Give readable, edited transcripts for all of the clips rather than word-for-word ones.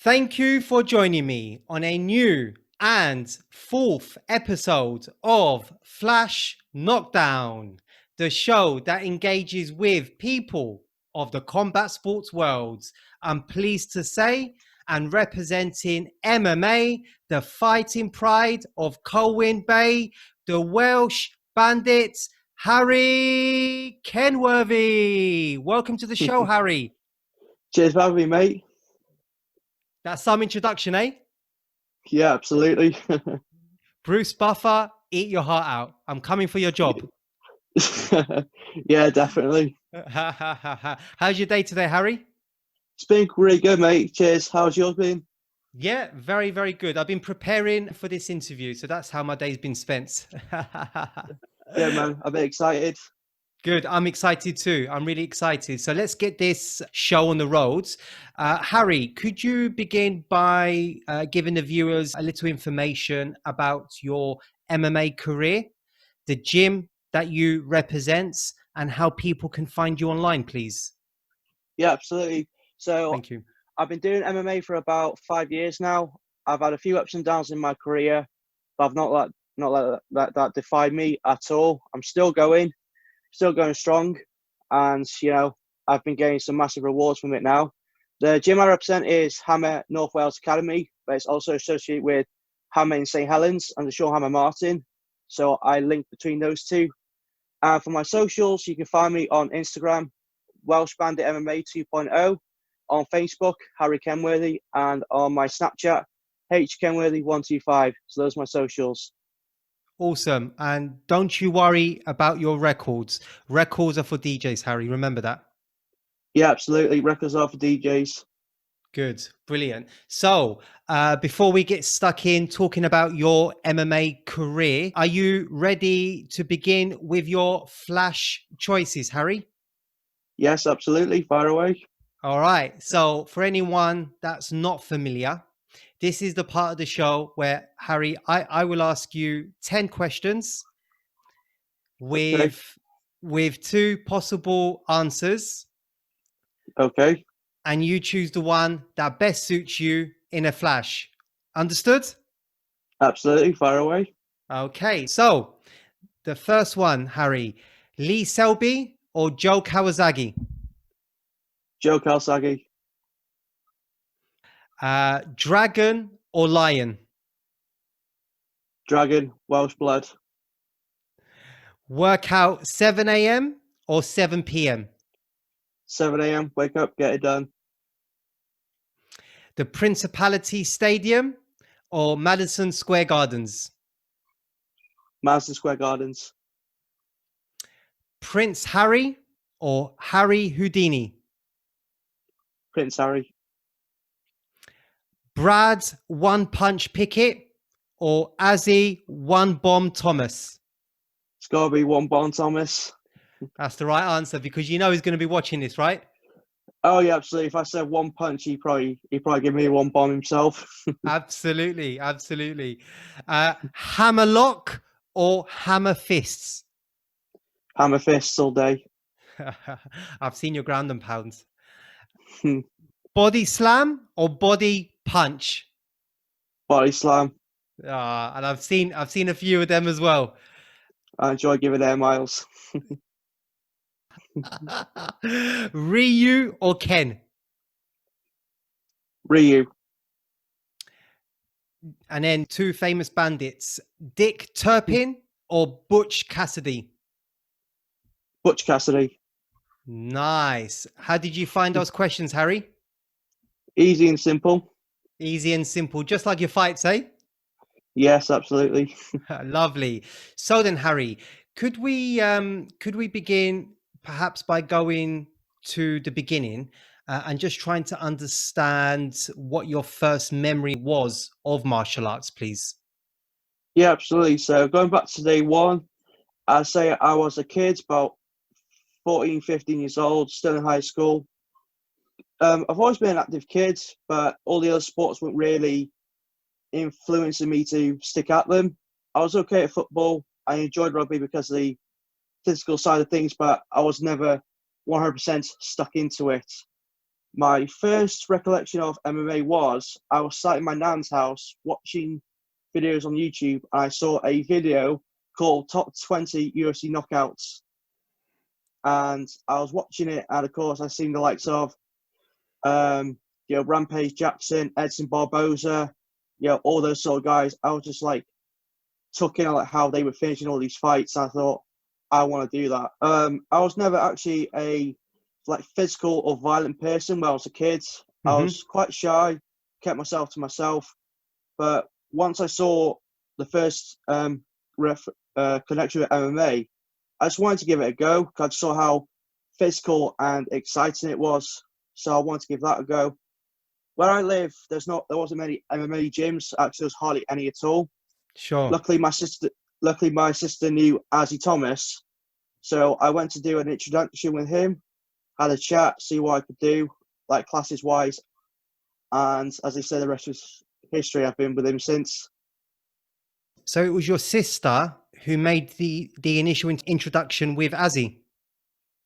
Thank you for joining me on a new and fourth episode of Flash Knockdown, the show that engages with people of the combat sports world. I'm pleased to say, and representing MMA, the fighting pride of Colwyn Bay, the Welsh Bandit, Harry Kenworthy. Welcome to the show, Harry. Cheers for having me, mate. That's some introduction, eh? Yeah, absolutely. Bruce Buffer, eat your heart out. I'm coming for your job. Yeah, definitely. How's your day today, Harry? It's been really good, mate. Cheers. How's yours been? Yeah, very, very good. I've been preparing for this interview, so that's how my day's been spent. Yeah, man. I'm a bit excited. Good. I'm excited too. I'm really excited. So let's get this show on the roads. Harry, could you begin by giving the viewers a little information about your MMA career, the gym that you represent, and how people can find you online, please? Yeah, absolutely. So Thank you. I've been doing MMA for about 5 years now. I've had a few ups and downs in my career, but I've not let that define me at all. I'm still going strong, and I've been getting some massive rewards from it now. The gym I represent is Hamma North Wales Academy, but it's also associated with Hamma in St Helens and the Sean Hammer Martin. So I link between those two. And for my socials, you can find me on Instagram, Welsh Bandit MMA 2.0, on Facebook, Harry Kenworthy, and on my Snapchat, Kenworthy125. So those are my socials. Awesome. And don't you worry about your records. Records are for DJs, Harry. Remember that. Yeah, absolutely. Records are for DJs. Good. Brilliant. So before we get stuck in talking about your MMA career, are you ready to begin with your flash choices, Harry? Yes, absolutely. Fire away. All right. So for anyone that's not familiar, this is the part of the show where, Harry, I will ask you 10 questions with two possible answers. Okay. And you choose the one that best suits you in a flash. Understood? Absolutely. Fire away. Okay. So the first one, Harry, Lee Selby or Joe Kawasaki? Joe Kawasaki. Dragon or lion? Dragon. Welsh blood. Workout 7 a.m. or 7 p.m.? 7 a.m. Wake up, get it done. The Principality Stadium or Madison Square Gardens? Madison Square Gardens. Prince Harry or Harry Houdini? Prince Harry. Brad One Punch Pickett or Azi One Bomb Thomas? It's got to be One Bomb Thomas. That's the right answer because you know he's going to be watching this, right? Oh yeah, absolutely. If I said one punch, he'd probably give me one bomb himself. Absolutely, absolutely. Hammer lock or hammer fists? Hammer fists all day. I've seen your ground and pounds. Body slam or body punch? Body slam. And I've seen a few of them as well. I enjoy giving air miles. Ryu or Ken? Ryu. And then two famous bandits, Dick Turpin or Butch Cassidy? Butch Cassidy. Nice. How did you find those questions, Harry? Easy and simple. Easy and simple, just like your fights, eh? Yes, absolutely. Lovely. So then, Harry, could we begin perhaps by going to the beginning and just trying to understand what your first memory was of martial arts, please? Yeah, absolutely. So going back to day one, I'd say I was a kid, about 14, 15 years old, still in high school. I've always been an active kid, but all the other sports weren't really influencing me to stick at them. I was okay at football. I enjoyed rugby because of the physical side of things, but I was never 100% stuck into it. My first recollection of MMA was I was sat in my nan's house watching videos on YouTube, and I saw a video called Top 20 UFC Knockouts. And I was watching it, and of course, I seen the likes of, Rampage Jackson, Edson Barboza, all those sort of guys. I was just like, took in like how they were finishing all these fights. I thought, I want to do that. I was never actually a like physical or violent person when I was a kid. I Hmm. was quite shy, kept myself to myself. But once I saw the first connection with MMA, I just wanted to give it a go. I saw how physical and exciting it was, so I wanted to give that a go. Where I live, there wasn't many MMA gyms. Actually, there was hardly any at all. Sure. Luckily, my sister knew Azi Thomas, so I went to do an introduction with him, had a chat, see what I could do, like classes wise, and as I said, the rest was history. I've been with him since. So it was your sister who made the initial introduction with Azi.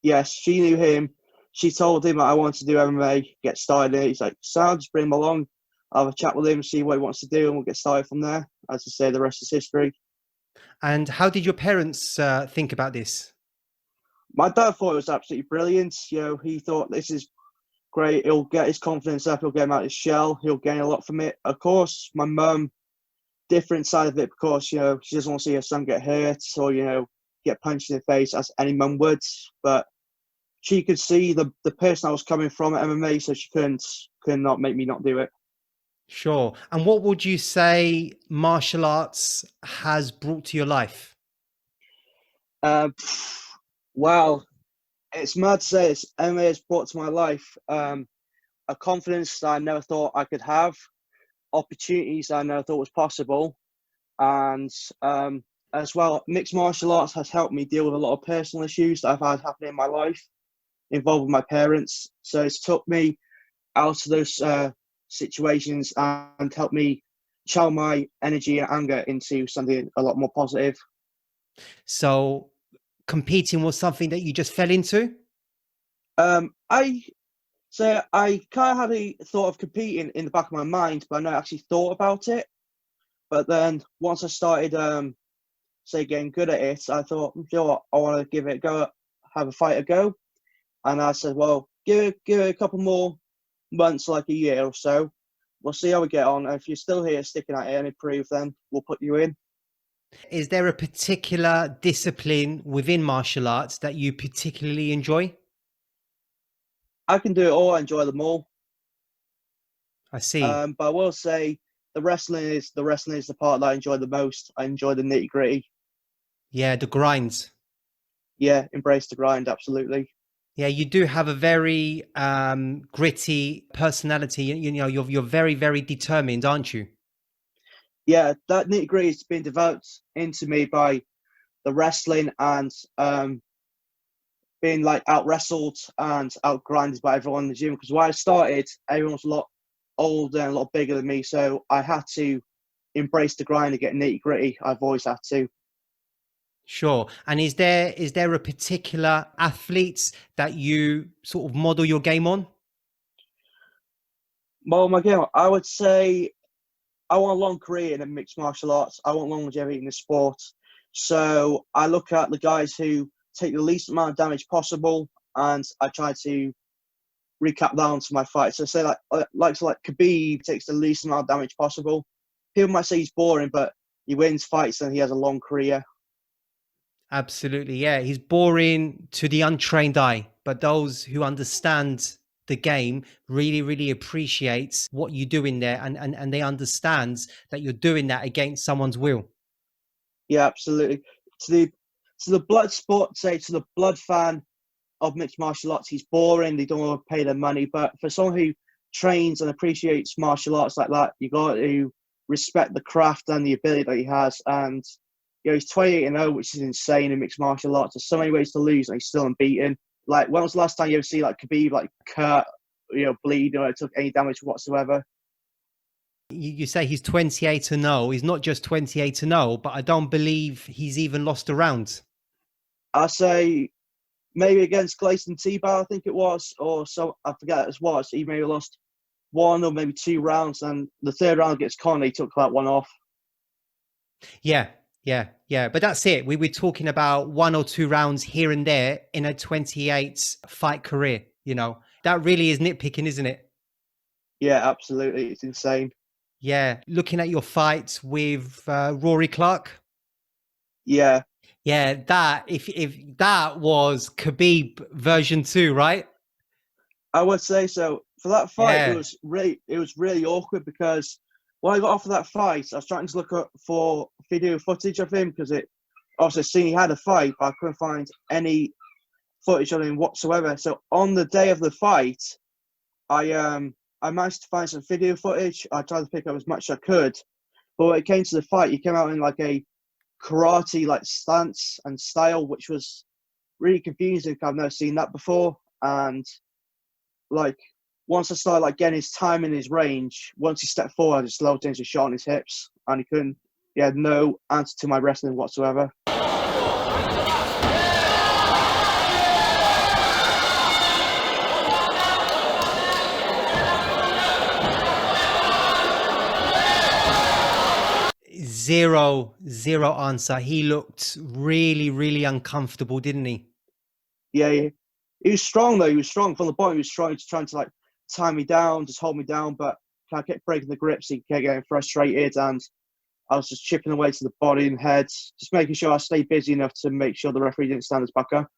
Yes, she knew him. She told him I wanted to do MMA, get started in it. He's like, "Sound, just bring him along. I'll have a chat with him, see what he wants to do, and we'll get started from there." As I say, the rest is history. And how did your parents think about this? My dad thought it was absolutely brilliant. He thought this is great. He'll get his confidence up. He'll get him out of his shell. He'll gain a lot from it. Of course, my mum, different side of it because, she doesn't want to see her son get hurt or, get punched in the face as any mum would. But she could see the person I was coming from at MMA, so she could not make me not do it. Sure. And what would you say martial arts has brought to your life? Uh, well, it's mad to say it's MMA has brought to my life a confidence that I never thought I could have, opportunities I never thought was possible, and as well, mixed martial arts has helped me deal with a lot of personal issues that I've had happening in my life, involving my parents. So it's took me out of those situations and helped me channel my energy and anger into something a lot more positive. So competing was something that you just fell into? I I kind of had a thought of competing in the back of my mind, but I never actually thought about it. But then once I started, getting good at it, I thought, you know what, I want to give it a go, have a fight a go. And I said, well, give it a couple more months, like a year or so. We'll see how we get on. And if you're still here sticking at it and improve, then we'll put you in. Is there a particular discipline within martial arts that you particularly enjoy? I can do it all. I enjoy them all. I see. But I will say the wrestling is the part that I enjoy the most. I enjoy the nitty gritty. Yeah, the grinds. Yeah, embrace the grind. Absolutely. Yeah, you do have a very gritty personality. You're very, very determined, aren't you? Yeah, that nitty gritty has been developed into me by the wrestling and being like out wrestled and out grinded by everyone in the gym. Because when I started, everyone was a lot older and a lot bigger than me, so I had to embrace the grind and get nitty gritty. I've always had to. Sure. And is there a particular athlete that you sort of model your game on? Well, my game, I would say I want a long career in mixed martial arts. I want longevity in the sport. So I look at the guys who take the least amount of damage possible, and I try to recap down to my fight. So say like Khabib takes the least amount of damage possible. People might say he's boring, but he wins fights and he has a long career. Absolutely. Yeah. He's boring to the untrained eye, but those who understand the game really, really appreciates what you do in there, and they understand that you're doing that against someone's will. Yeah, absolutely. To the blood sport, say to the blood fan of mixed martial arts, he's boring. They don't want to pay their money. But for someone who trains and appreciates martial arts like that, you got to respect the craft and the ability that he has. And he's 28-0, which is insane in mixed martial arts. There's so many ways to lose, and he's still unbeaten. Like, when was the last time you ever see like Khabib like cut, bleed, or took any damage whatsoever? You say he's 28-0. He's not just 28-0, but I don't believe he's even lost a round. I say maybe against Gleison T-Bar, I think it was, or so I forget it was. He maybe lost 1 or maybe 2 rounds, and the 3rd round against Conor, he took that one off. Yeah, yeah. But that's it. We were talking about 1 or 2 rounds here and there in a 28 fight career. You know, that really is nitpicking, isn't it? Yeah, absolutely. It's insane. Yeah. Looking at your fights with Rory Clark. Yeah, Yeah, that if that was Khabib version 2, right? I would say so. For that fight, Yeah. it was really awkward because when I got off of that fight, I was trying to look up for video footage of him because it obviously seen he had a fight, but I couldn't find any footage of him whatsoever. So on the day of the fight, I managed to find some video footage. I tried to pick up as much as I could, but when it came to the fight, he came out in like a karate like stance and style, which was really confusing because I've never seen that before. And like once I started like getting his time in his range, once he stepped forward, I just loaded into a shot on his hips, and he had no answer to my wrestling whatsoever. 0 answer. He looked really, really uncomfortable, didn't he? Yeah, he was strong though. He was strong from the bottom. He was strong, just trying to like tie me down, just hold me down. But I kept breaking the grips. He kept getting frustrated, and I was just chipping away to the body and head, just making sure I stayed busy enough to make sure the referee didn't stand us back up.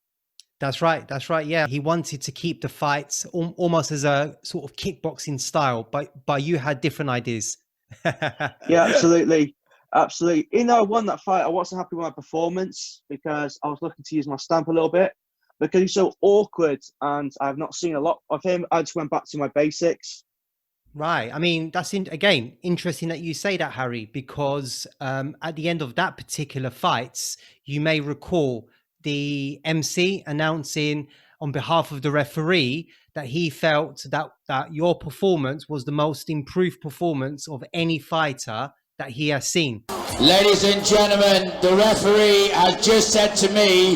That's right. That's right. Yeah. He wanted to keep the fights almost as a sort of kickboxing style, but you had different ideas. Yeah, absolutely. Absolutely. Even though I won that fight, I wasn't happy with my performance because I was looking to use my stamp a little bit. Because he's so awkward and I've not seen a lot of him, I just went back to my basics. Right. I mean, that's again interesting that you say that, Harry, because at the end of that particular fight, you may recall the MC announcing on behalf of the referee that he felt that your performance was the most improved performance of any fighter that he has seen. Ladies and gentlemen, the referee has just said to me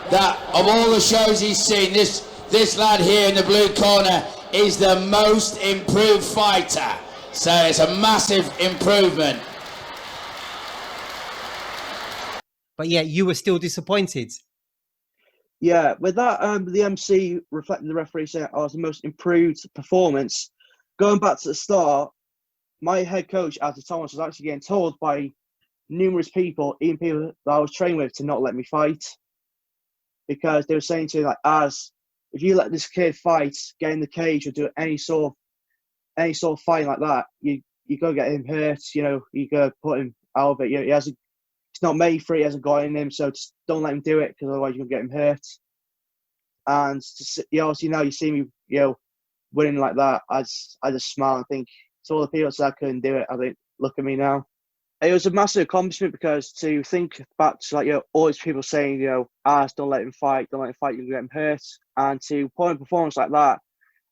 that of all the shows he's seen, this lad here in the blue corner is the most improved fighter. So it's a massive improvement. But yeah, you were still disappointed. Yeah, with that, the MC reflecting the referee saying I was the most improved performance. Going back to the start, my head coach, Azi Thomas, was actually getting told by numerous people, even people that I was trained with, to not let me fight. Because they were saying to him, like, if you let this kid fight, get in the cage or do any sort of fight like that, you go get him hurt. You know, you go put him out of it. You know, he's not made for it. He hasn't got it in him, so just don't let him do it because otherwise you're gonna get him hurt. And obviously now you see me, winning like that. I just smile and think to all the people that said I couldn't do it. I think, look at me now. It was a massive accomplishment because to think back to all these people saying, don't let him fight, you're gonna get him hurt, and to put on a performance like that,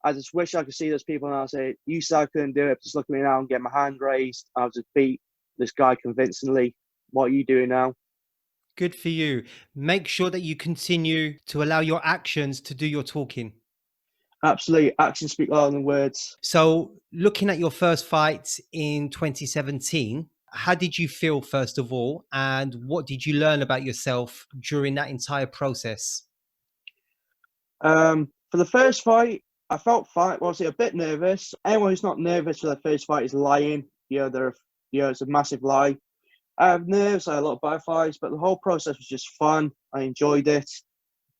I just wish I could see those people and I say, you said I couldn't do it, just look at me now and get my hand raised. I'll just beat this guy convincingly. What are you doing now? Good for you. Make sure that you continue to allow your actions to do your talking. Absolutely, actions speak louder than words. So, looking at your first fight in 2017. How did you feel, first of all, and what did you learn about yourself during that entire process? For the first fight, I felt fine. Well, a bit nervous. Anyone who's not nervous for their first fight is lying. It's a massive lie. I have nerves. I had a lot of butterflies, but the whole process was just fun. I enjoyed it.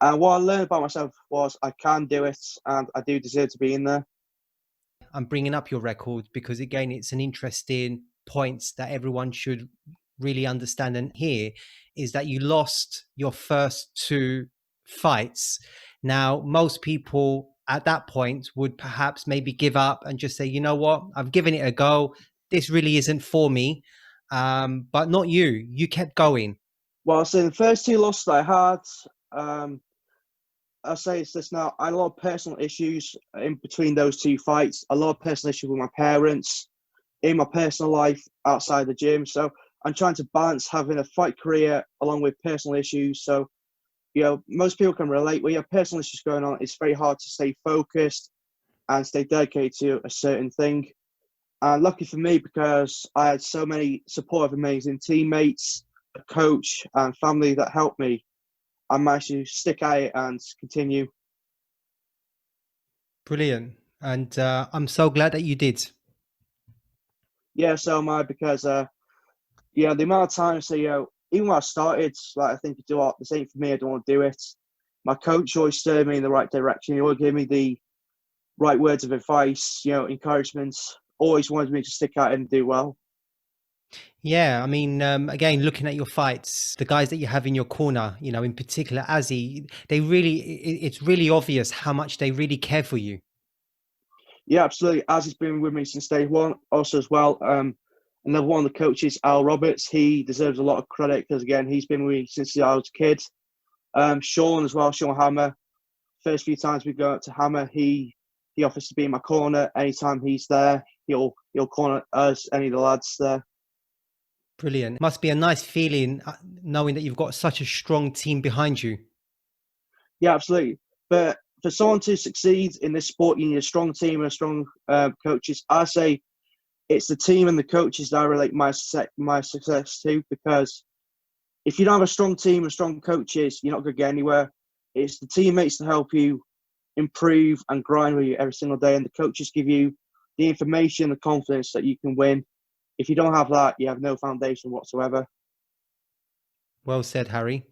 And what I learned about myself was I can do it, and I do deserve to be in there. I'm bringing up your record because, again, it's an interesting point that everyone should really understand and hear, is that you lost your first 2 fights. Now, most people at that point would perhaps maybe give up and just say, you know what, I've given it a go. This really isn't for me. But not you. You kept going. Well, so the first 2 losses I had, I'll say it's this now. I had a lot of personal issues in between those 2 fights. A lot of personal issues with my parents, in my personal life, outside the gym. So I'm trying to balance having a fight career along with personal issues. So most people can relate. When you have personal issues going on, it's very hard to stay focused and stay dedicated to a certain thing. And lucky for me, because I had so many supportive, amazing teammates, a coach, and family that helped me, I managed to stick at it and continue. Brilliant. And I'm so glad that you did. Yeah, so am I, because the amount of times, even when I started, like, I think you do this ain't for me, I don't want to do it. My coach always steered me in the right direction. He always gave me the right words of advice, encouragement. Always wanted me to stick at it and do well. Yeah, I mean, again, looking at your fights, the guys that you have in your corner, in particular, Azi, it's really obvious how much they really care for you. Yeah, absolutely. Azi's been with me since day one. Also, as well, another one of the coaches, Al Roberts, he deserves a lot of credit because, again, he's been with me since I was a kid. Sean as well, Sean Hamma. First few times we go out to Hamma, he offers to be in my corner. Anytime he's there, he'll corner us, any of the lads there. Brilliant. Must be a nice feeling knowing that you've got such a strong team behind you. Yeah, absolutely. But for someone to succeed in this sport, you need a strong team and strong coaches. I say it's the team and the coaches that I relate my success to, because if you don't have a strong team and strong coaches, you're not going to get anywhere. It's the teammates to help you improve and grind with you every single day, and the coaches give you the information, the confidence that you can win. If you don't have that, you have no foundation whatsoever. Well said, Harry.